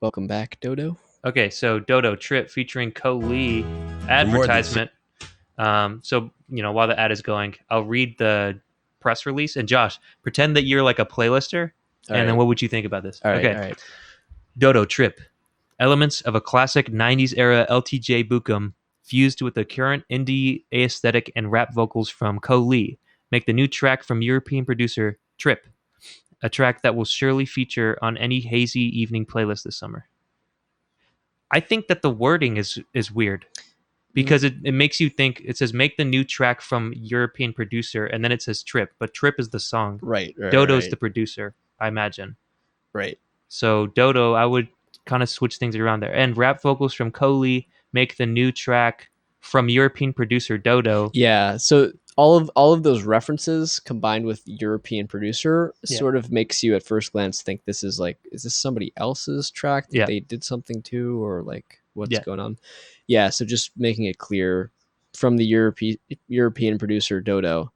Welcome back, Dodo. Okay, so Dodo Trip featuring Co Lee advertisement. While the ad is going, I'll read the press release. And Josh, pretend that you're like a playlister, All and then right. what would you think about this? All right. Okay, All right. Dodo Trip, elements of a classic '90s era LTJ Bukum fused with the current indie aesthetic and rap vocals from Co Lee make the new track from European producer Trip, a track that will surely feature on any hazy evening playlist this summer. I think that the wording is weird because it makes you think. It says make the new track from European producer, and then it says Trip, but Trip is the song. Right. Dodo's right. the producer, I imagine. Right. So Dodo, I would kind of switch things around there. And rap vocals from Coley make the new track from European producer Dodo. Yeah. So all of those references combined with European producer sort of makes you at first glance think is this somebody else's track that they did something to, or like what's going on? Yeah. So just making it clear from the European producer Dodo,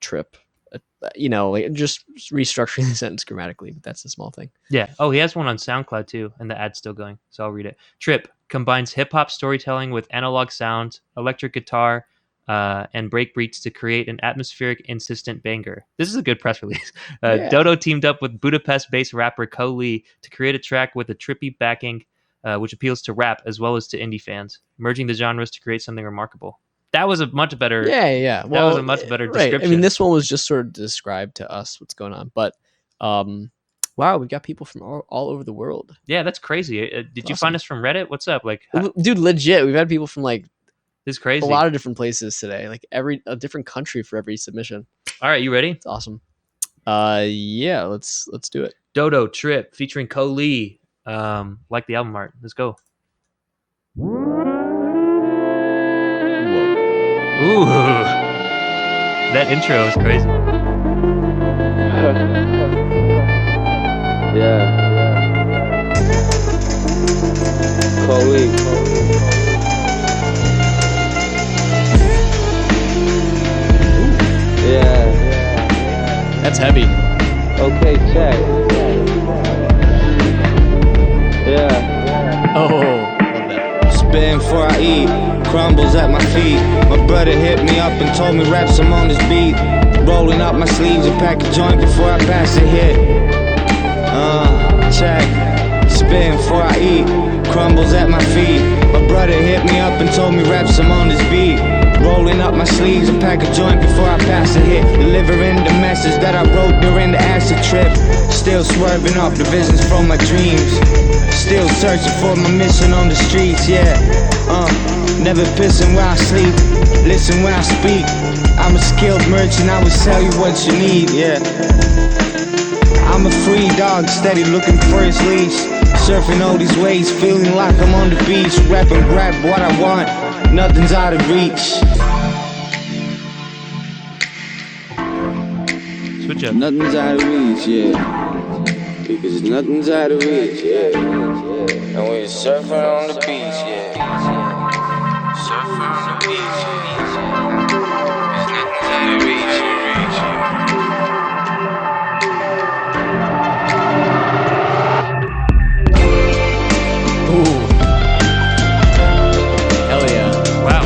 Trip. Just restructuring the sentence grammatically, but that's a small thing. Yeah. Oh, he has one on SoundCloud too, and the ad's still going, so I'll read it. Trip combines hip-hop storytelling with analog sound, electric guitar, and breakbeats to create an atmospheric, insistent banger. This is a good press release. Dodo teamed up with Budapest-based rapper Co Lee to create a track with a trippy backing, which appeals to rap as well as to indie fans, merging the genres to create something remarkable. That was a much better. Yeah. Well, that was a much better description. I mean, this one was just sort of described to us what's going on, but wow, we've got people from all over the world. Yeah, that's crazy. Did you find us from Reddit? What's up? Dude, legit, we've had people from this is crazy. A lot of different places today, like a different country for every submission. All right, you ready? It's awesome. Yeah, let's do it. Dodo Trip featuring Co Lee. Like the album art. Let's go. Ooh, that intro is crazy. Yeah. Coley. Yeah. That's heavy. Okay, check. Yeah. Oh, love that. Spitting before I eat, crumbles at my feet. My brother hit me up and told me rap some on this beat. Rolling up my sleeves, a pack a joint before I pass a hit. Check. Spitting before I eat, crumbles at my feet. My brother hit me up and told me rap some on this beat. Rolling up my sleeves, a pack a joint before I pass a hit. Delivering the message that I wrote during the acid trip. Still swerving off the visions from my dreams. Still searching for my mission on the streets, yeah. Never pissing where I sleep, listen when I speak. I'm a skilled merchant, I will sell you what you need, yeah. I'm a free dog, steady looking for his leash. Surfing all these waves, feeling like I'm on the beach. Rap and grab what I want, nothing's out of reach. Switch up. Nothing's out of reach, yeah. Because nothing's out of reach, yeah. And we're surfing on the beach, yeah. Surfing on the beach, yeah. Because nothing's out of reach, Ooh. Hell yeah. Wow.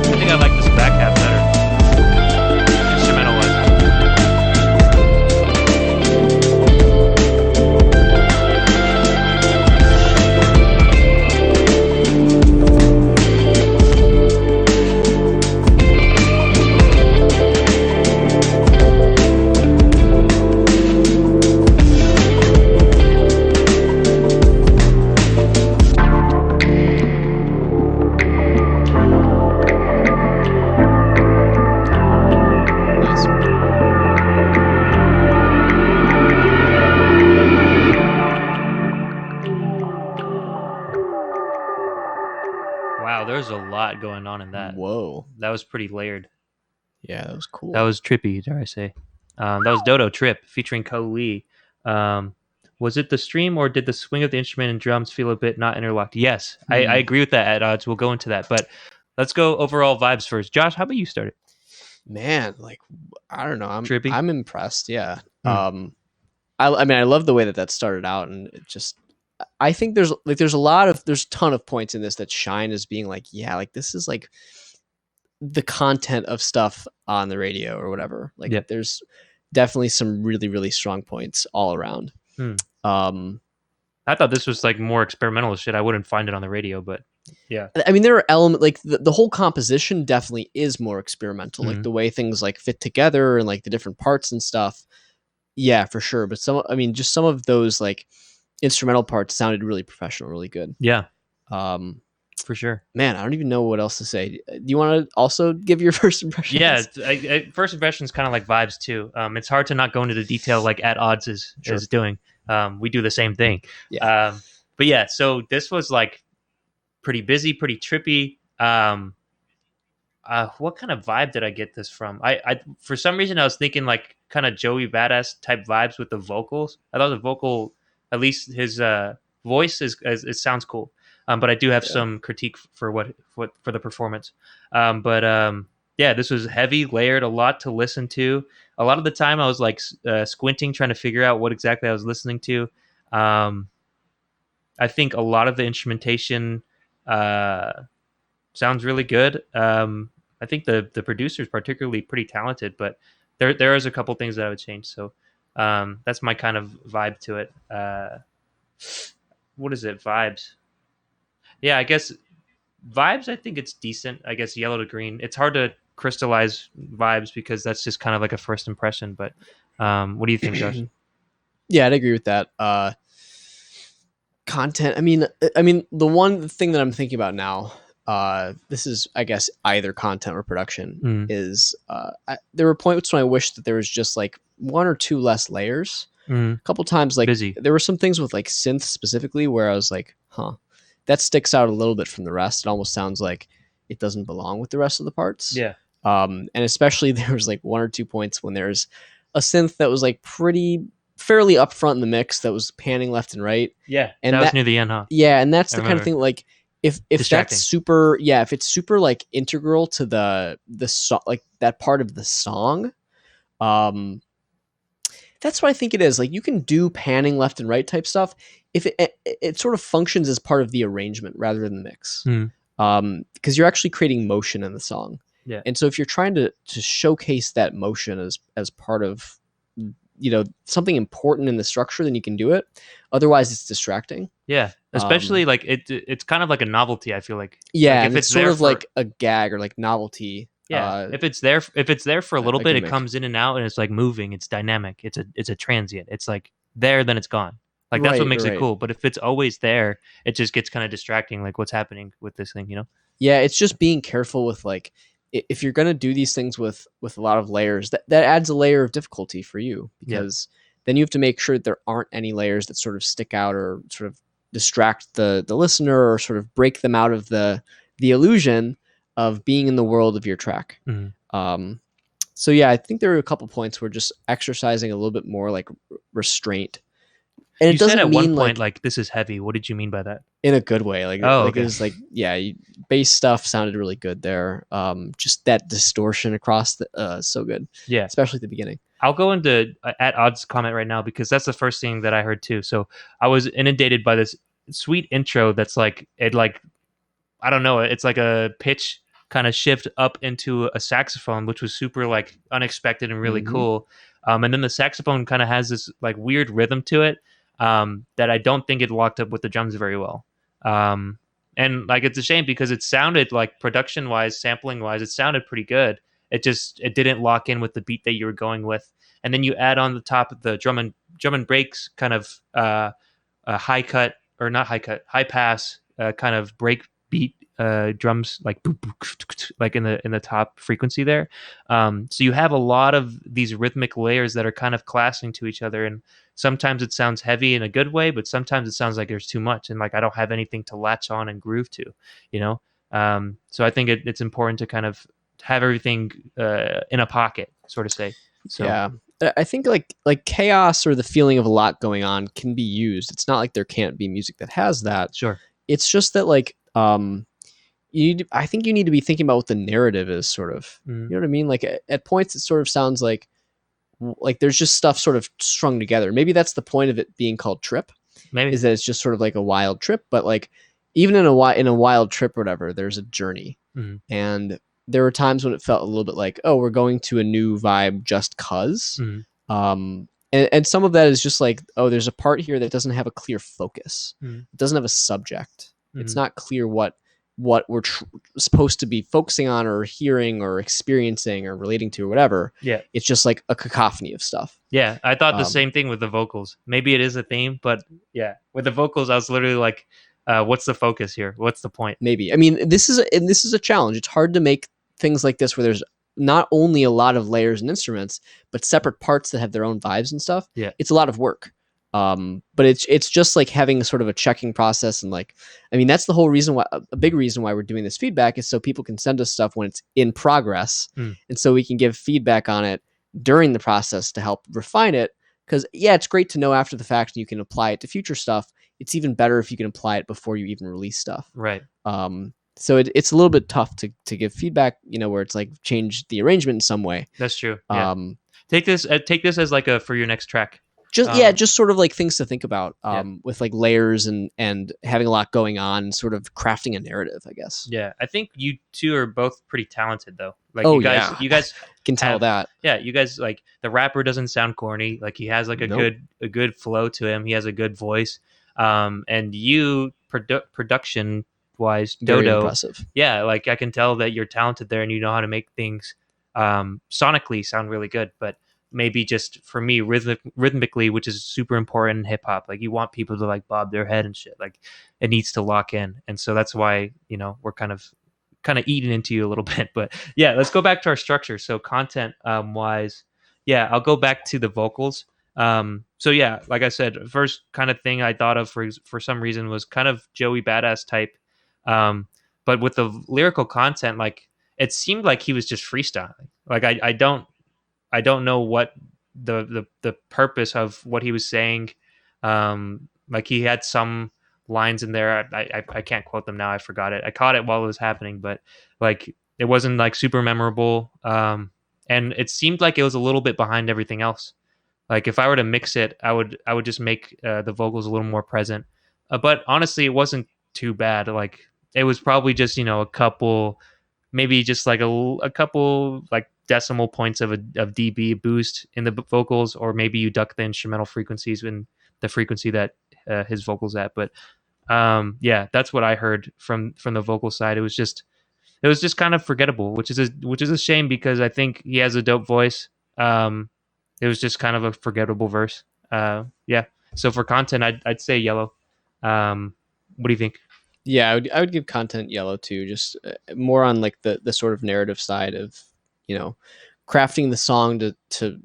I think I like this back half better. Instrumental wise. Nice. Wow, there's a lot going on in that. Whoa. That was pretty layered. Yeah, that was cool. That was trippy, dare I say. That was Dodo Trip featuring Co Lee. What Was it the stream or did the swing of the instrument and drums feel a bit not interlocked? Yes, I agree with that at odds. We'll go into that, but let's go overall vibes first. Josh, how about you start it? Man, like I don't know, Trippy? I'm impressed. Yeah. I mean, I love the way that started out, and it just I think there's a ton of points in this that shine as being like, yeah, like this is like the content of stuff on the radio or whatever. Like there's definitely some really, really strong points all around. I thought this was like more experimental shit. I wouldn't find it on the radio, but yeah. I mean, there are elements like the whole composition definitely is more experimental, like the way things like fit together and like the different parts and stuff. Yeah, for sure. But just some of those like instrumental parts sounded really professional, really good. Yeah. For sure. Man, I don't even know what else to say. Do you want to also give your first impressions? Yeah, first impressions kind of like vibes too. It's hard to not go into the detail like At Odds is doing. We do the same thing. Yeah. But yeah, so this was like pretty busy, pretty trippy. What kind of vibe did I get this from? I for some reason I was thinking like kind of Joey Badass type vibes with the vocals. I thought the vocal, at least his voice it sounds cool. But I do have some critique for what for the performance. Yeah, this was heavy, layered, a lot to listen to. A lot of the time I was like squinting, trying to figure out what exactly I was listening to. I think a lot of the instrumentation sounds really good. I think the producer is particularly pretty talented, but there is a couple things that I would change. So that's my kind of vibe to it. What is it? Vibes. Yeah, I guess vibes, I think it's decent. I guess yellow to green. It's hard to crystallize vibes because that's just kind of like a first impression. But what do you think, Josh? Yeah, I'd agree with that. Content. I mean, the one thing that I'm thinking about now, this is, I guess, either content or production, is there were points when I wished that there was just like one or two less layers. A couple times, like there were some things with like synth specifically where I was like, huh. That sticks out a little bit from the rest. It almost sounds like it doesn't belong with the rest of the parts. Yeah. And especially there was like one or two points when there's a synth that was like fairly upfront in the mix that was panning left and right. Yeah. And that was near the end, huh? Yeah. And that's the kind of thing like if that's super, if it's super like integral to the song, like that part of the song, that's what I think it is. Like you can do panning left and right type stuff if it sort of functions as part of the arrangement rather than the mix, because you're actually creating motion in the song. Yeah. And so if you're trying to showcase that motion as part of something important in the structure, then you can do it. Otherwise, it's distracting. Yeah, especially like it's kind of like a novelty. I feel like like if it's sort of like a gag or like novelty. Yeah, if it's there for a little bit, it comes in and out, and it's like moving. It's dynamic. It's a transient. It's like there, then it's gone. Like that's what makes it cool. But if it's always there, it just gets kind of distracting. Like what's happening with this thing, Yeah, it's just being careful with like if you're gonna do these things with a lot of layers, that adds a layer of difficulty for you because then you have to make sure that there aren't any layers that sort of stick out or sort of distract the listener or sort of break them out of the illusion of being in the world of your track. So yeah, I think there were a couple points where just exercising a little bit more like restraint. And you said at one point like this is heavy. What did you mean by that? In a good way. Like, it was like, bass stuff sounded really good there. Just that distortion across so good. Yeah. Especially at the beginning. I'll go into At Odds comment right now because that's the first thing that I heard too. So I was inundated by this sweet intro that's like, I don't know, it's like a pitch kind of shift up into a saxophone, which was super like unexpected and really cool. And then the saxophone kind of has this like weird rhythm to it that I don't think it locked up with the drums very well. And like it's a shame because it sounded like production wise, sampling wise, it sounded pretty good. It didn't lock in with the beat that you were going with. And then you add on the top of the drum and breaks kind of a high pass kind of break beat drums like boop, boop, like in the top frequency there. So you have a lot of these rhythmic layers that are kind of clashing to each other, and sometimes it sounds heavy in a good way, but sometimes it sounds like there's too much and like I don't have anything to latch on and groove to, so I think it's important to kind of have everything in a pocket, sort of say. So yeah, I think like chaos or the feeling of a lot going on can be used. It's not like there can't be music that has that. Sure. It's just that like I think you need to be thinking about what the narrative is, sort of. You know what I mean? Like at points, it sort of sounds like there's just stuff sort of strung together. Maybe that's the point of it being called Trip. Maybe is that it's just sort of like a wild trip, but like even in a wild trip or whatever, there's a journey. And there were times when it felt a little bit like, oh, we're going to a new vibe just cause. And some of that is just like, oh, there's a part here that doesn't have a clear focus. It doesn't have a subject. It's not clear what we're supposed to be focusing on or hearing or experiencing or relating to or whatever. Yeah. It's just like a cacophony of stuff. Yeah. I thought the same thing with the vocals. Maybe it is a theme, but yeah, with the vocals, I was literally like, what's the focus here? What's the point? Maybe. I mean, this is a challenge. It's hard to make things like this where there's not only a lot of layers and instruments, but separate parts that have their own vibes and stuff. Yeah. It's a lot of work. But it's just like having sort of a checking process, and like, I mean, that's the whole reason why, a big reason why we're doing this feedback is so people can send us stuff when it's in progress. And so we can give feedback on it during the process to help refine it. Because yeah, it's great to know after the fact and you can apply it to future stuff. It's even better if you can apply it before you even release stuff. Right. So it's a little bit tough to give feedback, where it's like change the arrangement in some way. That's true. Yeah. Take this as like a for your next track. Just sort of like things to think about with like layers and having a lot going on, sort of crafting a narrative, I guess. Yeah, I think you two are both pretty talented though. Like you guys can tell that. Yeah, you guys, like, the rapper doesn't sound corny. Like, he has like a good flow to him. He has a good voice. And you production wise, Dodo, impressive. Yeah, like I can tell that you're talented there and you know how to make things sonically sound really good, but maybe just for me rhythmically, which is super important in hip hop, like you want people to like bob their head and shit, like it needs to lock in. And so that's why, we're kind of eating into you a little bit. But yeah, let's go back to our structure. So content wise, yeah, I'll go back to the vocals. So yeah, like I said, first kind of thing I thought of for some reason was kind of Joey Badass type. But with the lyrical content, like it seemed like he was just freestyling. Like I don't know what the purpose of what he was saying. Like he had some lines in there. I can't quote them now. I forgot it. I caught it while it was happening, but like it wasn't like super memorable. And it seemed like it was a little bit behind everything else. Like if I were to mix it, I would just make the vocals a little more present. But honestly, it wasn't too bad. Like it was probably just, a couple, maybe just like a couple like decimal points of dB boost in the vocals, or maybe you duck the instrumental frequencies in the frequency that his vocals at. But yeah, that's what I heard from the vocal side. It was just kind of forgettable, which is a shame because I think he has a dope voice. It was just kind of a forgettable verse. Yeah. So for content, I'd say yellow. What do you think? Yeah, I would give content yellow too. Just more on like the sort of narrative side of, crafting the song to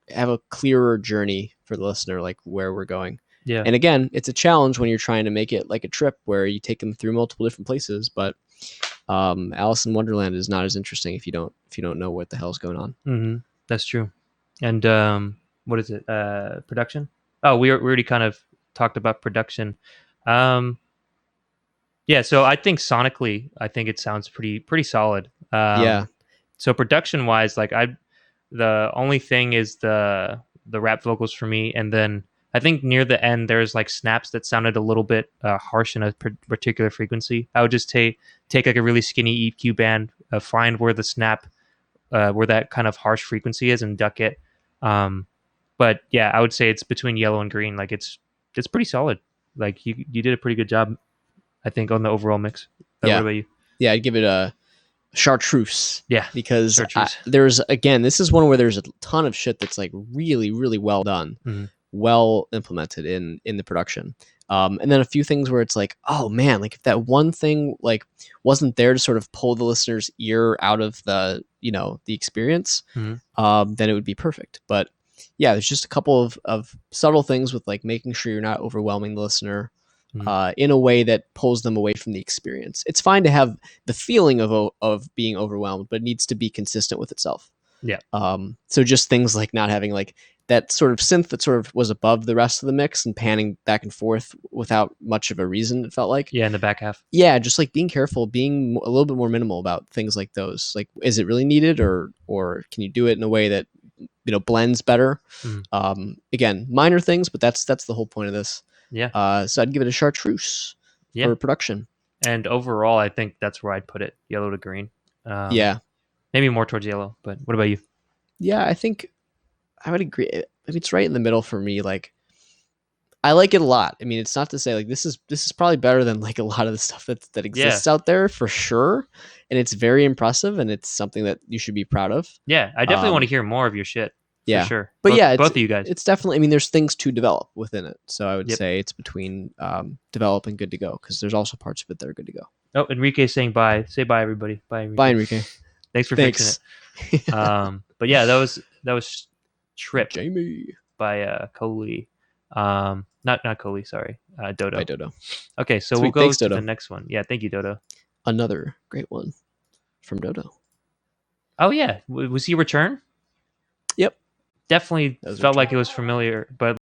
have a clearer journey for the listener, like where we're going. Yeah. And again, it's a challenge when you're trying to make it like a trip where you take them through multiple different places. But Alice in Wonderland is not as interesting if you don't know what the hell's going on. Mm-hmm. That's true. And what is it? Production? Oh, we already kind of talked about production. Yeah, so I think sonically, I think it sounds pretty solid. Yeah. So production wise, like the only thing is the rap vocals for me, and then I think near the end there's like snaps that sounded a little bit harsh in a particular frequency. I would just take like a really skinny EQ band, find where the snap, where that kind of harsh frequency is, and duck it. But yeah, I would say it's between yellow and green. Like it's pretty solid. Like you did a pretty good job, I think, on the overall mix. Yeah. What about you? Yeah, I'd give it a chartreuse. Yeah, because chartreuse. This is one where there's a ton of shit that's like really, really well done, well implemented in the production. And then a few things where it's like, oh man, like if that one thing like wasn't there to sort of pull the listener's ear out of the the experience, then it would be perfect. But yeah, there's just a couple of subtle things with like making sure you're not overwhelming the listener in a way that pulls them away from the experience. It's fine to have the feeling of being overwhelmed, but it needs to be consistent with itself. Yeah. So just things like not having like that sort of synth that sort of was above the rest of the mix and panning back and forth without much of a reason, it felt like. Yeah, in the back half. Yeah, just like being careful, being a little bit more minimal about things like those. Like, is it really needed, or can you do it in a way that blends better? Again, minor things, but that's the whole point of this. Yeah. So I'd give it a chartreuse for production. And overall, I think that's where I'd put it, yellow to green. Yeah. Maybe more towards yellow, but what about you? Yeah, I think I would agree. I mean, it's right in the middle for me. Like, I like it a lot. I mean, it's not to say like this is probably better than like a lot of the stuff that exists out there for sure. And it's very impressive, and it's something that you should be proud of. Yeah, I definitely want to hear more of your shit. Yeah, for sure. But both of you guys. It's definitely. I mean, there's things to develop within it. So I would say it's between develop and good to go, because there's also parts of it that are good to go. Oh, Enrique's saying bye. Say bye, everybody. Bye, Enrique. Bye, Enrique. Thanks for fixing it. But yeah, that was Trip Jamie by Coley. Not Coley, sorry. Dodo. By Dodo. Okay, so Sweet. we'll go Thanks, to Dodo. the next one. Yeah, thank you, Dodo. Another great one from Dodo. Oh yeah, was he a return? Yep. Definitely felt like it was familiar, but